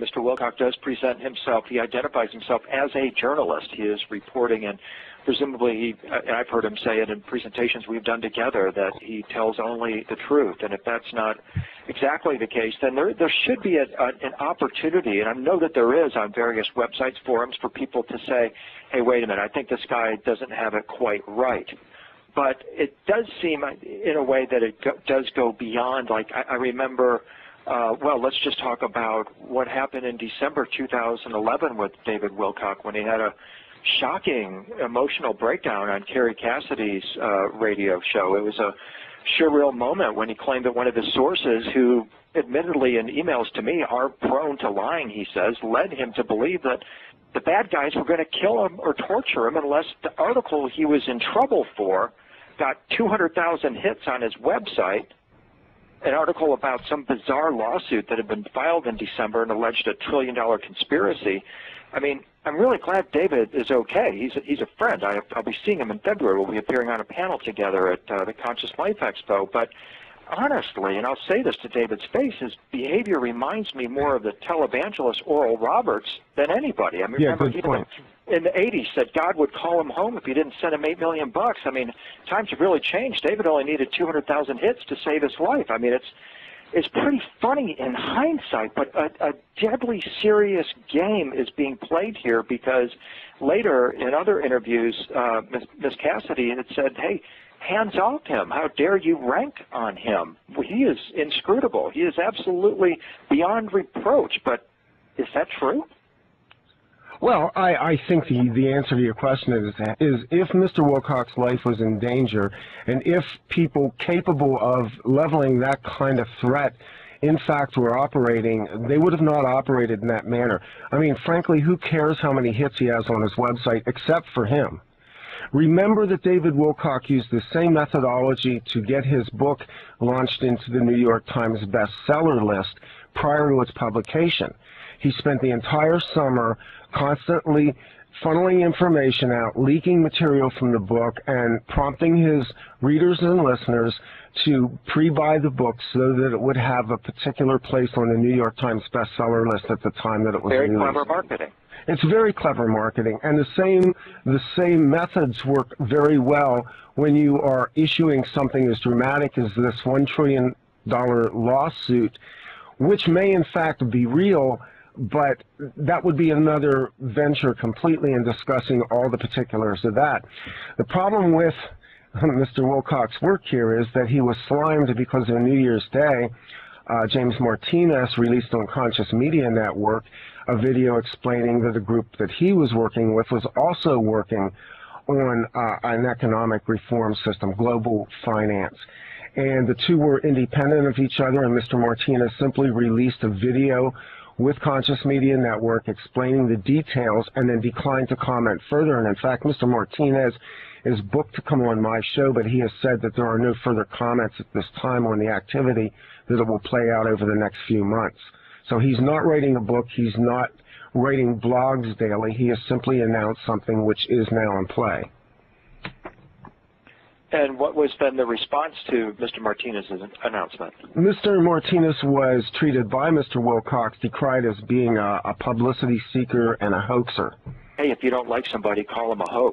Mr. Wilcock does present himself. He identifies himself as a journalist. He is reporting, and presumably, and I've heard him say it in presentations we've done together, that he tells only the truth. And if that's not exactly the case, then there should be an opportunity, and I know that there is on various websites, forums, for people to say, hey, wait a minute, I think this guy doesn't have it quite right. But it does seem in a way that it does go beyond, like I remember, well, let's just talk about what happened in December 2011 with David Wilcock when he had a shocking emotional breakdown on Kerry Cassidy's radio show. It was a surreal moment when he claimed that one of his sources, who admittedly in emails to me are prone to lying, he says, led him to believe that the bad guys were going to kill him or torture him unless the article he was in trouble for got 200,000 hits on his website, an article about some bizarre lawsuit that had been filed in December and alleged $1 trillion conspiracy. I mean, I'm really glad David is okay. He's a friend. I'll be seeing him in February. We'll be appearing on a panel together at the Conscious Life Expo. But honestly, and I'll say this to David's face, his behavior reminds me more of the televangelist Oral Roberts than anybody. I mean, yeah, remember, good point. In the 80s said God would call him home if he didn't send him $8 million. I mean, times have really changed. David only needed 200,000 hits to save his life. I mean, it's pretty funny in hindsight, but a deadly serious game is being played here, because later in other interviews, Ms. Cassidy had said, hey, hands off him. How dare you rank on him? He is inscrutable. He is absolutely beyond reproach. But is that true? Well, I think the answer to your question is if Mr. Wilcock's life was in danger, and if people capable of leveling that kind of threat in fact were operating, they would have not operated in that manner. I mean, frankly, who cares how many hits he has on his website except for him? Remember that David Wilcock used the same methodology to get his book launched into the New York Times bestseller list prior to its publication. He spent the entire summer constantly funneling information out, leaking material from the book, and prompting his readers and listeners to pre-buy the book so that it would have a particular place on the New York Times bestseller list at the time that it was released. Very clever marketing. It's very clever marketing, and the same methods work very well when you are issuing something as dramatic as this $1 trillion lawsuit, which may in fact be real, but that would be another venture completely in discussing all the particulars of that. The problem with Mr. Wilcock's work here is that he was slimed because on New Year's Day, James Martinez released on Conscious Media Network a video explaining that the group that he was working with was also working on an economic reform system, global finance. And the two were independent of each other, and Mr. Martinez simply released a video with Conscious Media Network explaining the details and then declined to comment further. And in fact, Mr. Martinez is booked to come on my show, but he has said that there are no further comments at this time on the activity, that it will play out over the next few months. So he's not writing a book, he's not writing blogs daily, he has simply announced something which is now in play. And what was then the response to Mr. Martinez's announcement? Mr. Martinez was treated by Mr. Wilcock, decried as being a publicity seeker and a hoaxer. Hey, if you don't like somebody, call him a hoax.